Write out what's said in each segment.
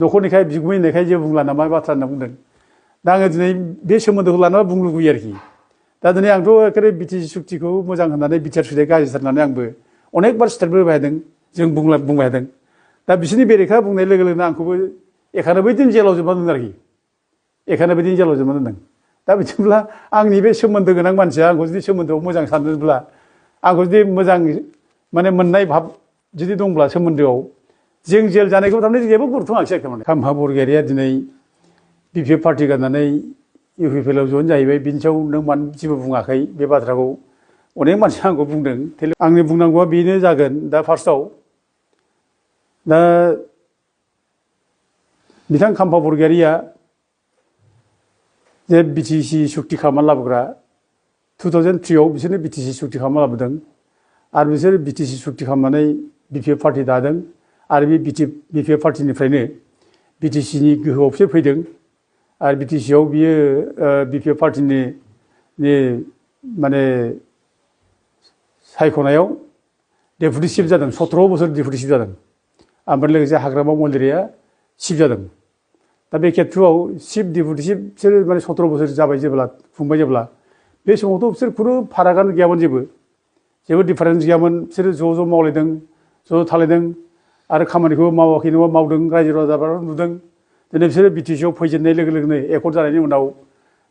न'खरनिखाय बिगुमैनिखाय जेबो बुंला नामा बाथ्रा होनना बुंदों दा आङो दिनै बे सोमोन्दोखौ लानानै बुंनो लुगैयो आरोखि दा दिनै आंथ' एखेबारे बिटिसि सुक्तिखौ मोजां होननानै बिटिआर सुक्तिया गाज्रिथार होननानै आंबो अनेकबार स्टेटमेन्ट होबाय थादों जों बुंबाय थादों दा बिसोरनि बेरेखा बुंनाय लोगो लोगोनो आंखौबो एखानो बैदिन जेलाव जोबना दोनदों आरोखि एखानो बैदिन जेलाव जोबना दोनदों दा बिदिब्ला आंनि बे सोमोन्दो गोनां मानसिया आंखौ जुदि सोमोन्दोआव मोजां सानदोंब्ला आंखौ जुदि मोजां माने मोननाय भाब जुदि दंब्ला सोमोन्दोआव जों जेल जानायखौ थारमाने जेबो गुरुत्व होआखिसै आरोखि खाम्फा बरगयारिया दिनै बिपिएफ पार्टि गारनानै इउपिपिएलआव जइन जाहैबाय बिनि सायाव नों मानो जेबो बुङाखै बे बाथ्राखौ अनेक मानसिया आंखौ बुंदों आंनि बुंनांगौआ बेनो जागोन दा फार्स्टआव दा बिथां खाम्फा बरगयारिया जे बिटिसि सुक्ति खालामना लाबोग्रा 2003आव बिसोरनो बिटिसि सुक्ति खालामना लाबोदों आरो बिसोर बिटिसि सुक्ति खालामनानै बिपिएफ पार्टि दादों आरो बे बिपिएफ पार्टिनिफ्रायनो बिटिसिनि गोहोआव बिसोर फैदों आरो बिटिसिआव बियो बिपिएफ पार्टिनि माने सायख'नायाव डेपुटि चिफ जादों 17 बोसोर डेपुटि चिफ जादों ओमफ्राय लोगोसे हाग्रामा महिलारिया चिफ जादों दा बे खेत्रआव चिफ डेपुटि चिफ बिसोर माने 17 बोसोर जाबाय जेब्ला खुंबाय जेब्ला बे समावथ' बिसोर खुनु फारागानो गैयामोन जेबो डिफारेन्स गैयामोन बिसोरो ज' मावलायदों ज' थालायदों आरो खामानिखौ मावाखै नङा मावदों रायजो राजाफ्रा नुदों दिनै बिसोरो बिटिसिआव फैजेननाय लोगो लोगोनो एकर्ड जानायनि उनाव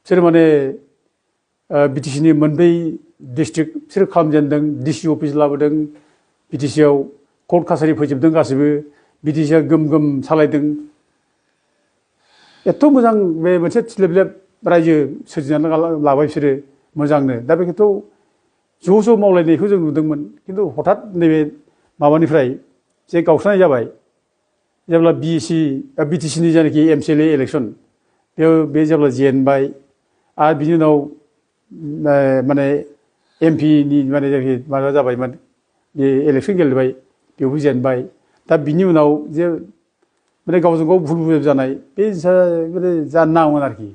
बिसोर माने बिटिसिनि मोनब्रै डिस्ट्रिक्ट बिसोर खालामजेनदों डिसि अफिस लाबोदों बिटिसिआव कर्ट कासारि फोजोबदों गासैबो बिटिसिआ गोम सालायदों एथ' मोजां बे मोनसे थिलेबलेब रायजो सोरजिनानै लाबाय बिसोरो मोजांनो दा बे खेत्रआव ज' मावलायनायखौ जों नुदोंमोन खिन्थु हठात नैबे माबानिफ्राय जे गावस्रानाय जाबाय जेब्ला बिटिसिनि जायनाखि एमसिएलए इलेक्सन बे जेब्ला जेनबाय आरो बिनि उनाव माने एमपिनि माने जायनाखि माबा जाबायमोन बे इलेक्सन गेलेबाय बेवबो जेनबाय दा बिनि उनाव जे माने गावजों गाव भुल बुजाब जानाय बे माने जानो नाङामोन आरोखि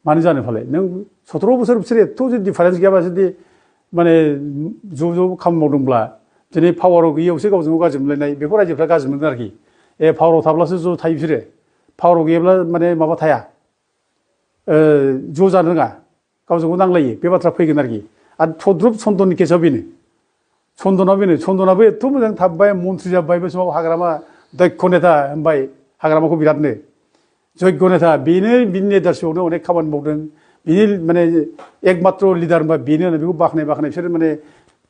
मानो जानो फालाय नों 17 बोसोर बिसोर एथ' जुदि डिफारेन्स गैयाबा जुदि माने ज' खामानि मावदोंब्ला दिनै पावाराव गैयैयावसो गावजों गाव गाज्रि मोनलायनाय बेखौ रायजोफ्रा गाज्रि मोनदों आरोखि पावाराव थाब्लासो ज' थायो बिसोरो पावाराव गैयाब्ला माने माबा थाया ज' जानो रोङा गावजों गाव नांलायो बे बाथ्रा फैगोन आरोखि आरो थद्रुब चन्दननि केसआव बेनो चन्दनाबो एथ' मोजां थाबबाय मन्थ्रि जाबाय बे समाव हाग्रामा दक्ष नेता होनबाय हाग्रामाखौ बिरादनो जग्य नेता बेनो बिनि लिडारशिपआवनो अनेक खामानि मावदों बिनि माने एकमात्र लिडार होनबा बेनो होननानै बेखौ बाख्नाय बिसोर माने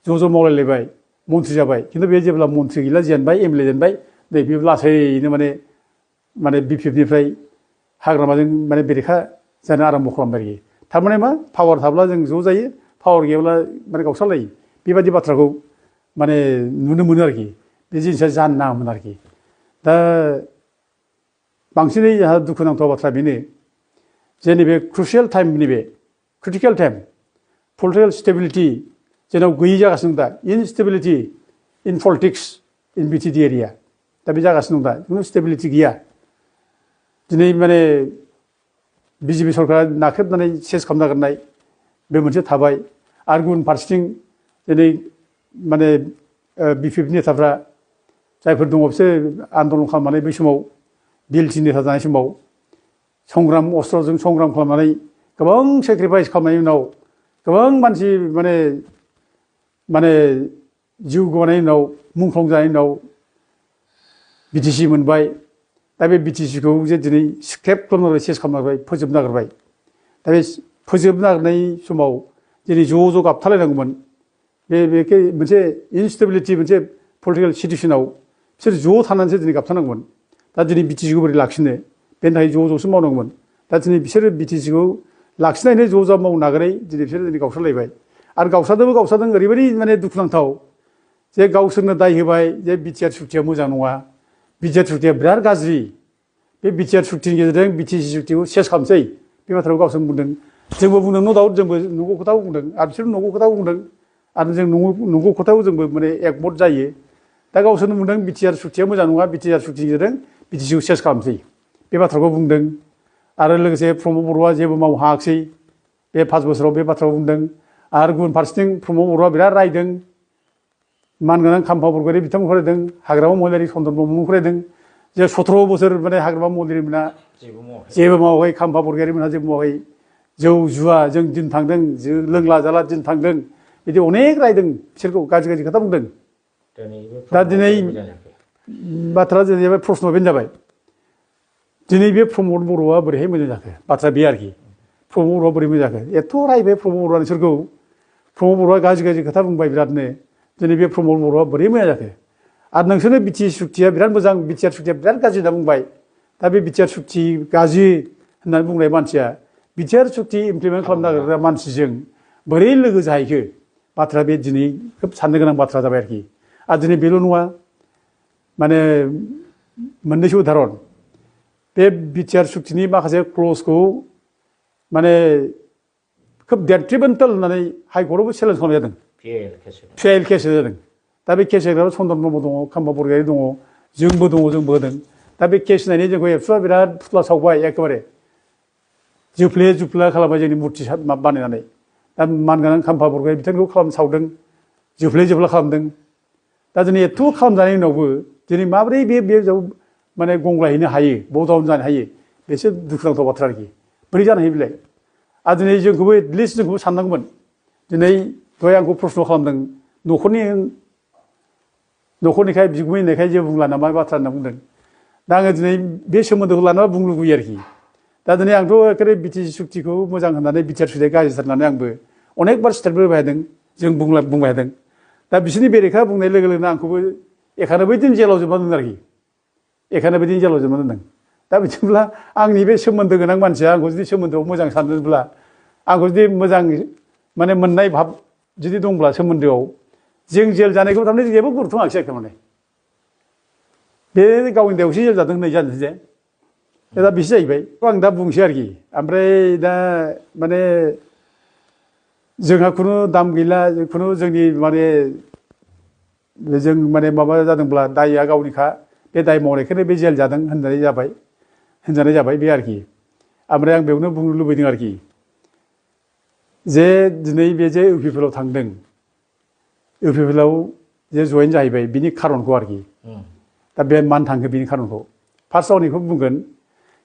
ज' मावलायलायबाय मन्थ्रि जाबाय खिन्थु बे जेब्ला मन्थ्रि गैला जेनबाय एमएलए जेनबाय नै बे लासैनो माने बिपिएफनिफ्राय हाग्रामाजों माने बेरेखा जानो आराम्भ खालामबाय आरोखि थारमाने मा पावार थाब्ला जों ज' जायो पावार गैयाब्ला माने गावस्रालायो बेबायदि बाथ्राखौ माने नुनो मोनो आरोखि बे जिनिसा जानो नाङामोन आरोखि दा बांसिनै जोंहा दुखुनांथाव बाथ्रा बेनो जे नैबे क्रुसियेल टाइम नैबे क्रिटिकेल टाइम पलिटिकेल स्टेबिलिटि जोंनाव गैयै जागासिनो दं दा इनस्टेबिलिटि इन पलिटिक्स इन बिटिडि एरिया दा बे जागासिनो दं दा खुनु स्टेबिलिटि गैया दिनै माने बिजेपि सरकारा नाख्रेबनानै सेस खालामनो नागिरनाय बे मोनसे थाबाय आरो गुबुन फारसेथिं दिनै माने बिपिएफ नेताफ्रा जायफोर दङ बिसोर आन्दलन खालामनानै बै समाव बिएलटि नेता जानाय समाव अस्त्रजों संग्राम खालामनानै गोबां सेक्रिफाइस खालामनायनि उनाव गोबां मानसि माने जिउ गोमानायनि उनाव मुंख्लं जानायनि उनाव बिटिसि मोनबाय दा बे बिटिसिखौ जे दिनै स्क्रेप खालामनानै सेस खालामनांबाय फोजोबनो नागिरबाय दा बे फोजोबनो नागिरनाय समाव दिनै ज' गाबथालायनांगौमोन बे मोनसे इनस्टेबिलिटि मोनसे पलिटिकेल सिटुएसनाव बिसोर ज' थानानैसो दिनै गाबथानांगौमोन दा दिनै बिटिसिखौ बोरै लाखिनो बेनि थाखाय ज'सो मावनांगौमोन दा दिनै बिसोरो बिटिसिखौ लाखिनायनो ज' मावनो नागिरै दिनै बिसोरो दिनै गावस्रालायबाय आरो गावस्रादों ओरैबायदि माने दुखुनांथाव जे गावसोरनो दाय होबाय जे बिटिआर सुक्तिया मोजां नङा बिटिआर सुक्तिया बिराद गाज्रि बे बिटिआर सुक्तिनि गेजेरजों बिटिसि सुक्तिखौ सेस खालामसै बे बाथ्राखौ गावसोर बुंदों जोंबो बुंदों न' दाउट जोंबो नंगौ खोथाखौ बुंदों आरो बिसोर नंगौ खोथाखौ बुंदों आरो जों नंगौ खोथाखौ जोंबो माने एकमत जायो दा गावसोरनो बुंदों बिटिआर सुक्तिया मोजां नङा बिटिआर सुक्तिनि गेजेरजों बिटिसिखौ सेस खालामसै बे बाथ्राखौ बुंदों आरो लोगोसे प्रमद बर'आ जेबो मावनो हायाखिसै बे 5 बोसोराव बे बाथ्राखौ बुंदों आरो गुबुन फारसेथिं प्रमद बर'आ बिराद रायदों मानगोनां खाम्फा बरगयारि बिथांमोनखौ रायदों हाग्रामा महिलारि चन्दन ब्रह्ममोनखौ रायदों 저 17보슬 만에 하그마 모델이나 제부 마오의 캄파 보르게리면 하지 뭐의 저 주아 정진 당등 저 렁라잘라 진 당등 이제 어नेक 라이등 실고 가지가지 갖다 먹든 다디네 마트라즈 예배 프로스노 벤자바이 디네 비에 프로모를 보러와 버리 해면 자게 마트라 비아르기 프로모로 버리면 자게 예 토라이베 프로모로는 실고 프로모로와 가지가지 갖다 먹바이 비라네 디네 비에 프로모를 보러와 버리면 자게 안능선의 비치 숙지야 비란 보장 비치야 숙지야 비란까지 나봉바이 답이 비치야 숙지까지 한날 봉래 만치야 비치야 숙지 임플리먼트 खालामना होग्रा मानसिजों बोरै लोगो जाहैखो बाथ्रा बे दिनै खोब साननो गोनां बाथ्रा जाबाय आरोखि आरो दिनै बेल' नङा माने मोननैसो उदाहरन बे बिटिआर सुक्तिनि माखासे क्लजखौ माने खोब डेट्रिमेन्टेल होननानै हाइकर्टआवबो चेलेन्ज खालामनाय जादों पिआइएल केस जादों दा बे केस होग्रायाव चन्दन ब्रह्म दङ खाम्फा बरगयारि दङ जोंबो दङ जोंबो होदों दा बे केस होनायनि जोंखौ एबसुआ बिराद फुथ्ला सावबाय एखेबारे जुफ्ले जुफ्ला खालामबाय जोंनि मुर्ति बानायनानै दा मानगोनां खाम्फा बरगयारि बिथांखौ सावदों जुफ्ले जुफ्ला खालामदों दा दिनै एथ' खालामजानायनि उनावबो दिनै माबोरै बे माने गंग्लायहैनो हायो बदाउन जानो हायो बेसो दुखुनांथाव बाथ्रा आरोखि बोरै जानो हायो बेलाय आरो दिनै जोंखौबो एटलिस्ट जोंखौबो साननांगौमोन दिनै दहाय आंखौ प्रश्न खालामदों न'खरनिखाय बिगुमै होननायखाय जेबो बुंला नामा बाथ्रा होनना बुंदों दा आङो दिनै बे सोमोन्दोखौ लानानै बुंनो लुगैयो आरोखि दा दिनै आंथ' एखेबारे बिटिसि सुक्तिखौ मोजां होननानै बिटिआर सुक्तिया गाज्रिथार होननानै आंबो अनेकबार स्टेटमेन्ट होबाय थादों जों बुंबाय थादों दा बिसोरनि बेरेखा बुंनाय लोगो लोगोनो आंखौबो एखानो बैदिन जेलाव जोबना दोनदों आरोखि एखानो बैदिन जेलाव जोबना दोनदों दा बिदिब्ला आंनि बे सोमोन्दो गोनां मानसिया आंखौ जुदि सोमोन्दोआव मोजां सानदोंब्ला आंखौ जुदि मोजां माने मोननाय भाब जुदि दंब्ला सोमोन्दोआव जों जेल जानायखौ थारमाने जेबो गुरुत्व होआखिसै माने बे गावनि दायावसो जेल जादों होननाय जानोसै जे दा बिसो जाहैबाय आं दा बुंसै आरोखि ओमफ्राय दा माने जोंहा खुनु दाम गैला खुनु जोंनि माने जों माने माबा जादोंब्ला दायआ गावनिखा बे दाय मावनायखौनो बे जेल जादों होनजानाय जाबाय बे आरोखि ओमफ्राय आं बेयावनो बुंनो लुबैदों आरोखि जे दिनै बे जे इउपिपिएलआव थांदों इउपिपिएलआव जे जयेन जाहैबाय बिनि खारनखौ आरोखि दा बे मानो थांखो बिनि खारनखौ फार्स्टआव आं बेखौ बुंगोन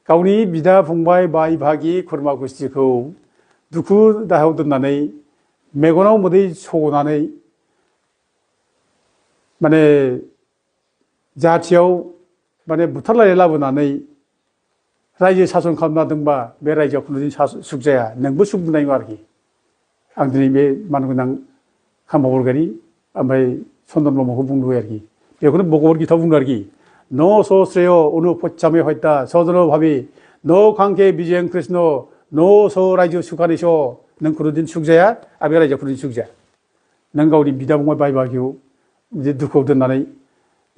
गावनि बिदा फंबाय बाय बाहागि खुरमा गुस्थिखौ दुखु दाहायाव दोननानै मेगनाव मोदै सग'नानै माने जाथियाव माने बुथारलायनाय लाबोनानै रायजो सासन खालामना दोंबा बे रायजोआव खुनु सुख जाया नोंबो सुख मोननाय नङा आरोखि आं दिनै बे मानगोनां खाम्फा बरगयारि ओमफ्राय चन्दन ब्रह्मखौ बुंनो लुबैयो आरोखि बेखौनो भगवत गीतायाव बुंदों आरोखि न स श्रेय अनुपच्चामे हत्या सजन भाबि न खांखे बिजयं कृष्ण न स रायजो सुखानिस नों खुनुदिन सुख जाया आरो बे रायजोआव खुनुदिन सुख जाया नों गावनि बिदा फंबाय बाय बाहागियाव बिदि दुखुआव दोननानै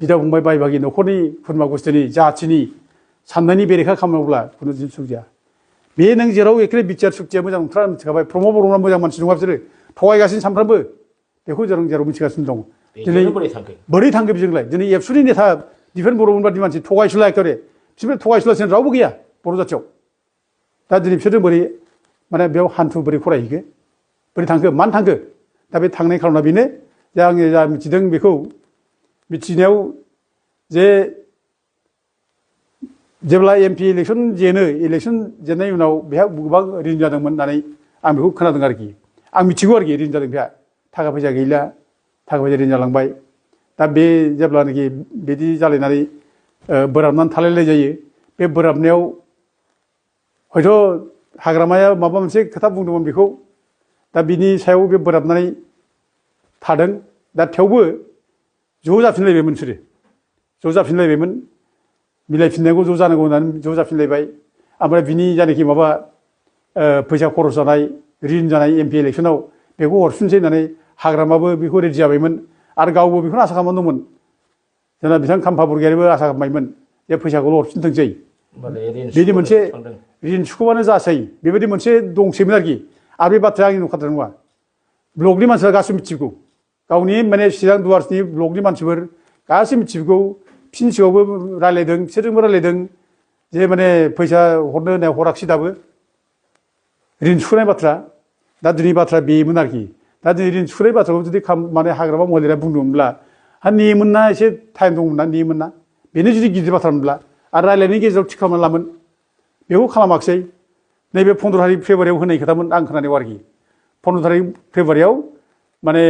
बिदा फंबाय बाय बाहागि न'खरनि खुरमा गुस्थिनि जाथिनि साननायनि बेरेखा खालामोब्ला खुनुदिन सुख जाया बे नों जेराव एखेबारे बिटिआर सुक्तिया मोजां नंथारा मिथिखाबाय प्रमद बर'आ मोजां मानसि नङा बिसोरो थगायगासिनो सानफ्रामबो बेखौ जों जेराव मिथिगासिनो दं दिनै बोरै थांखो बिजोंलाय दिनै एबसुनि नेता दिफेन बर'मोन बादि मानसि थगायसुला एखेबारे बिसोर थगायसुलासिनो रावबो गैया बर' जाथियाव दा दिनै बिसोरजों बोरै माने बेयाव हान्थु बोरै फरायहैखो बोरै थांखो मानो थांखो दा बे थांनाय खारना बेनो जे आङो जा मिथिदों बेखौ मिथिनायाव जे जेब्ला एमपि इलेक्सन जेननायनि उनाव बेहा गोबां रिन जादोंमोन होननानै आं बेखौ खोनादों आरोखि आं मिथिगौ आरोखि रिन जादों बेहा थाखा फैसा गैला थाखा फैसा रिन जालांबाय दा बे जेब्लानाखि बिदि जालायनानै बोराबनानै थालायलाय जायो बे बोराबनायाव हयथ' हाग्रामाया माबा मोनसे खोथा बुंदोंमोन बेखौ दा बिनि सायाव बे बोराबनानै थादों दा थेवबो ज' जाफिनलायबायमोन बिसोरो ज' जाफिनलायबायमोन मिलायफिननांगौ ज' जानांगौ होननानै ज' जाफिनलायबाय ओमफ्राय बिनि जानाखि माबा फैसा खरस जानाय रिन जानाय एमपि इलेक्सनाव बेखौ हरफिनसै होननानै हाग्रामाबो बेखौ रेडि जाबायमोन आरो गावबो बेखौनो आसा खालामनानै दंमोन जोंना बिथां खाम्फा बरगयारिबो आसा खालामबायमोन जे फैसाखौल' हरफिनथोंसै बिदि मोनसे रिन सुख'बानो जासै बेबायदि मोनसे दंसैमोन आरोखि आरो बे बाथ्राया आंनि नंखाथार नङा ब्लकनि मानसिफ्रा गासिबो मिथिगौ गावनि माने चिरां दुवार्सनि ब्लकनि मानसिफोर गासिबो मिथिगौ फिन सिगाङावबो रायलायदों बिसोरजोंबो रायलायदों जे माने फैसा हरनो होननाय हराखिसै दाबो रिन सुख'नाय बाथ्रा दा दिनै बाथ्रा बेमोन आरोखि दा दिनै रिन सुख'नाय बाथ्राखौ जुदि माने हाग्रामा महिलाया बुंदोंमोनब्ला नेयोमोन ना एसे टाइम दंमोन ना नेयोमोन ना बेनो जुदि गिदिर बाथ्रा मोनब्ला आरो रायज्लायनायनि गेजेराव थि खालामना लामोन बेखौ खालामाखिसै नैबे 15 तारिख फेब्रुवारियाव होनाय खोथामोन आं खोनानायाव आरोखि 15 तारिख फेब्रुवारियाव माने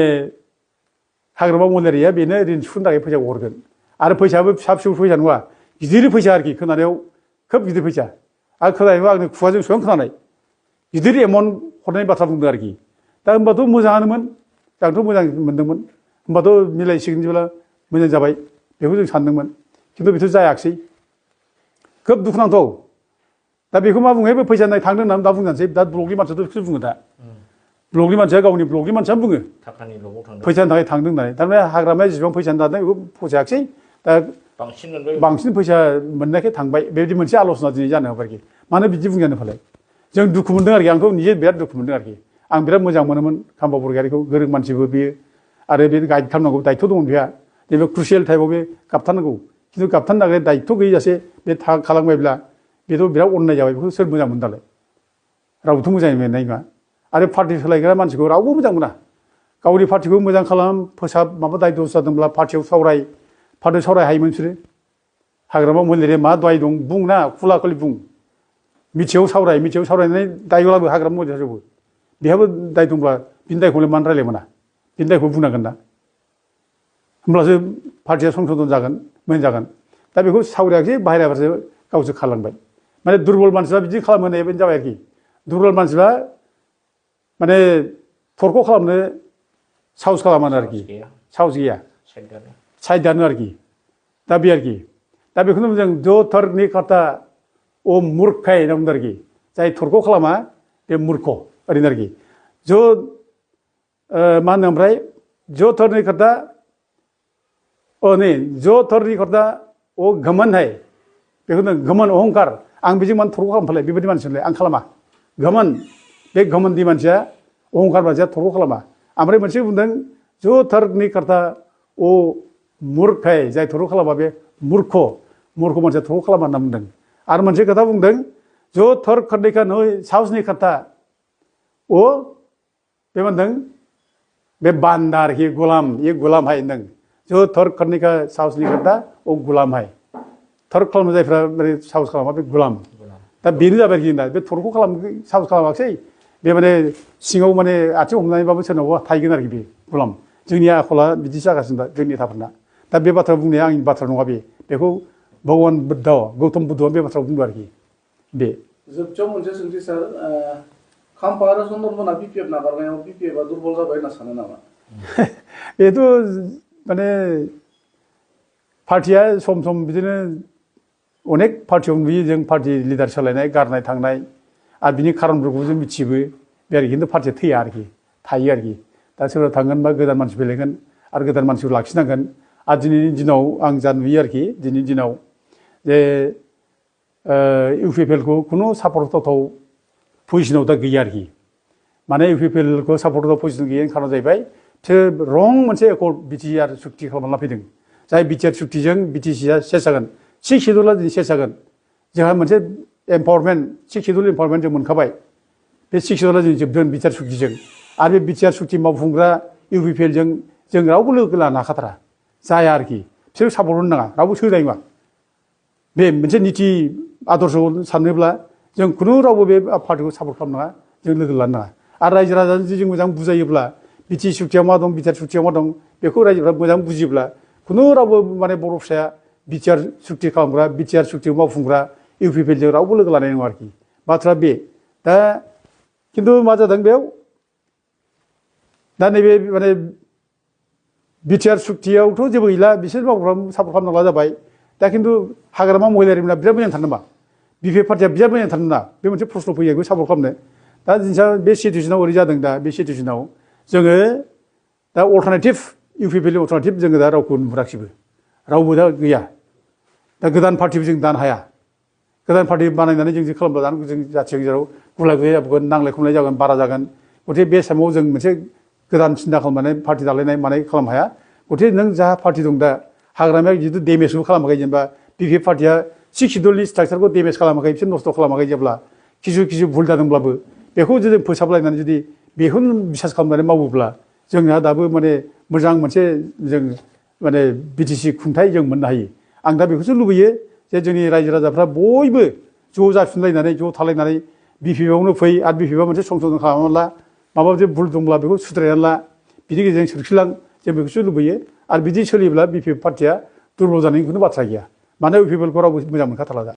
हाग्रामा महिलारिया बेनो ऋण सुख'नो थाखाय फैसाखौ हरगोन आरो फैसायाबो फिसा फिसौ फैसा नङा गिदिर फैसा आरोखि खोनानायाव खोब गिदिर फैसा आरो खोनानायाव आंनि खुगाजों सुगां खोनानाय गिदिर एमाउन्ट हरनायनि बाथ्रा बुंदों आरोखि दा होनबाथ' मोजाङानोमोन आंथ' मोजां मोनदोंमोन होनबाथ' मिलायसिगोन जेब्ला मोजां जाबाय बेखौ जों सानदोंमोन खिन्थु बेथ' जायाखिसै खोब दुखुनांथाव दा बेखौ मा बुङो बे फैसा नाय थांदों होननानै दा बुंनोसै दा ब्लकनि मानसियाथ' बेखौसो बुङो दा ब्लकनि मानसिया गावनि ब्लकनि मानसिया बुङो थाखानि ब्लकआव थांदों फैसानि थाखाय थांदों होननानै थारमाने हाग्रामाया जेसेबां फैसा दादों बेखौ फसायाखिसै दा बांसिन फैसा मोननायखाय थांबाय बेबायदि मोनसे आल'सना दिनै जानो हागौ आरोखि मानो बिदि बुंजानो फालाय जों दुखु मोनदों आरोखि आंथ' निजे बिराद दुखु मोनदों आरोखि आं बिराद मोजां मोनोमोन खाम्फा बरगयारिखौ गोरों मानसिबो बियो आरो बे गाइड खालामनांगौ दायथ' दं बेहा नैबे क्रुसियेल टाइमाव बे गाबथारनांगौ खिन्थु गाबथारनो थाखाय दायथ' गैयाजासे बे खालामबायब्ला बेथ' बिराद अननाय जाबाय बेखौ सोर मोजां मोनो दालाय रावबोथ' मोजां मोननाय नङा आरो पार्टि सोलायग्रा मानसिखौ रावबो मोजां मोना गावनि पार्टिखौ मोजां खालाम फोसाब माबा दाय दस जादोंब्ला पार्टियाव पार्टियाव सावराय हायोमोन बिसोरो हाग्रामा महिलारिया मा दाय दं बुं ना खुला खुलि बुं मिथियाव सावरायनानै दायब्लाबो हाग्रामा महिलारियावबो बेहाबो दाय दंब्ला बिनि दायखौलाय मानो रायलाय मोना बिनि दायखौ बुंनांगोन ना होमब्लासो पार्टिया संशोधन जागोन मोजां जागोन दा बेखौ सावरायाखै बाहेराफोरसो गावसो खालामबाय माने दुरबल मानसिफ्रा बिदि खालामो होननाय बायदि जाबाय आरोखि दुरबल मानसिफ्रा माने थरख' खालामनो साहस खालामानो आरोखि साहस गैया साइड दानो आरोखि दा बे आरोखि दा बेखौनो जों जो थरनि खाता अ मुर्खाय होनना बुंदों आरोखि जाय थरख' खालामा बे मुर्ख ओरैनो आरोखि जो मा होनो ओमफ्राय जो थरनि खाता नै जो थरनि खाता अ घमन है बेखौनो घमन अहंकार आं बेजों मानो थरख' खालामफालाय बेबायदि मानसिलाय आं खालामा घमन बे घमननि मानसिया अहंकार मानसिया थरख' खालामा ओमफ्राय मोनसे बुंदों जो थरनि खाता अ मुर्खाय जाय थरख' खालामा बे मुर्ख मानसिया थरख' खालामा होनना बुंदों आरो मोनसे खोथा बुंदों जो थर खरनैखा नै साहसनि खोथा अ बे होनदों बे बान्दा आरोखि गुलाम ये गुलाम हाय होनदों जो थर खरनैखा साहसनि खोथा अ गुलाम हाय थर खालामो जायफ्रा साहस खालामा बे गुलाम दा बेनो जाबाय आरोखि दा बे थरखौ साहस खालामाखिसै बे माने सिङाव माने आथिं हमनानैबाबो सोरनावबा थाहैगोन आरोखि बे गुलाम जोंनि आखला बिदि जागासिनो दा जोंनि नेताफोरना दा बे बाथ्रा बुंनाया आंनि बाथ्रा नङा बेखौ भगवान बुद्ध गौतम बुद्धआ बे बाथ्राखौ बुंदों आरोखि बे जोबथियाव मोनसे सोंथि सार खाम्फा आरो चन्द्रमोना बिपिएफ नागारनायाव बिपिएफआ दुरबल जाबाय होनना सानो नामा बेथ' माने पार्टिया सम सम बिदिनो अनेक पार्टियाव नुयो जों पार्टि लिडार सोलायनाय गारनाय थांनाय आरो बिनि खारनफोरखौ जों मिथियोबो बे आरोखि खिन्थु पार्टिया थैया आरोखि थायो आरोखि दा सोरबा थांगोन बा गोदान मानसि फैलायगोन आरो गोदान मानसिखौ लाखिनांगोन आरो दिनैनि दिनाव आं जा नुयो आरोखि दिनैनि दिनाव जे इउपिपिएलखौ खुनु सापर्ट होथाव पजिसनाव दा गैया आरोखि माने इउपिपिएलखौ सापर्ट होथाव पजिसन गैयैनि खारना जाहैबाय बिसोर रं मोनसे एकर्ड बिटिआर सुक्ति खालामना फैदों जाय बिटिआर सुक्तिजों बिटिसिआ सेस जागोन 6 शेड्युला दिनै सेस जागोन जोंहा मोनसे एम्पावारमेन्ट 6 शेड्युल एम्पावारमेन्ट जों मोनखाबाय बे 6 शेड्युला जों जोबदों बिटिआर सुक्तिजों आरो बे बिटिआर सुक्ति मावफुंग्रा इउपिपिएलजों जों रावबो लोगो लानो हाखाथारा जाया आरोखि बिसोर सापर्ट होनो नाङा रावबो सोलाय नङा बे मोनसे निति आदर्श साननोब्ला जों खुनु रावबो बे पार्टिखौ सापर्ट खालामनाङा जों लोगो लानो नाङा आरो रायजो राजाजों जुदि जों मोजां बुजायोब्ला बिटि सुक्तियाव मा दं बिटिआर सुक्तियाव मा दं बेखौ रायजोफ्रा मोजां बुजियोब्ला खुनु रावबो माने बर' फिसाया बिटिआर सुक्ति खालामग्रा बिटिआर सुक्तियाव मावफुंग्रा इउपिपिएलजों रावबो लोगो लानाय नङा आरोखि बाथ्रा बे दा खिन्थु मा जादों बेयाव दा नैबे माने बिटिआर सुक्तियावथ' जेबो गैला बिसोर मावग्रा सापर्ट खालामनांगौ जाबाय दा खिन्थु हाग्रामा महिलारिफोरा बिराद मोजां थानो नामा बिपिएफ पार्टिया बिराद मोजां थानो नामा बे मोनसे प्रश्न फैयो बेखौ सापर्ट खालामनो दा जिनिसा बे सिटुवेसनाव ओरै जादों दा बे सिटुवेसनाव जोङो दा अल्टारनेटिभ इउपिपिएलनि अल्टारनेटिभ जोङो दा रावखौ नुहुराखिसैबो रावबो दा गैया दा गोदान पार्टिबो जों दानो हाया गोदान पार्टि बानायनानै जों जि खालामब्ला जों जाथिनि गेजेराव गुलाय गुजाय जागोन नांलाय खमलाय जागोन बारा जागोन गथिखे बे समाव जों मोनसे गोदान सिन्था खालामनानै पार्टि दालायनाय मानाय खालामनो हाया गथिखे नों जा पार्टि दं दा हाग्रामाया जितु डेमेजबो खालामाखै जेनेबा बिपिएफ पार्टिया 6 शेड्युलनि स्ट्राक्चारखौ डेमेज खालामाखै बिसोर नस्थ' खालामाखै जेब्ला किसु भुल जादोंब्लाबो बेखौ जुदि फोसाबलायनानै जुदि बेखौनो बिसास खालामनानै मावोब्ला जोंहा दाबो माने मोजां मोनसे जों माने बिटिसि खुंथाय जों मोननो हायो आं दा बेखौसो लुबैयो जे जोंनि रायजो राजाफ्रा बयबो ज' जाफिनलायनानै ज' थालायनानै बिपिएफआवनो फै आरो बिपिएफआ मोनसे संशोधन खालामनानै ला माबा मोनसे भुल दंब्ला बेखौ सुद्रायनानै ला बिनि गेजेरजों सोरखिलां जों बेखौसो लुबैयो आरो बिदि सोलियोब्ला बिपिएफ पार्टिया दुरबल जानायनि खुनु बाथ्रा गैया मानो बिपिएफखौ रावबो मोजां मोनखाथारला दा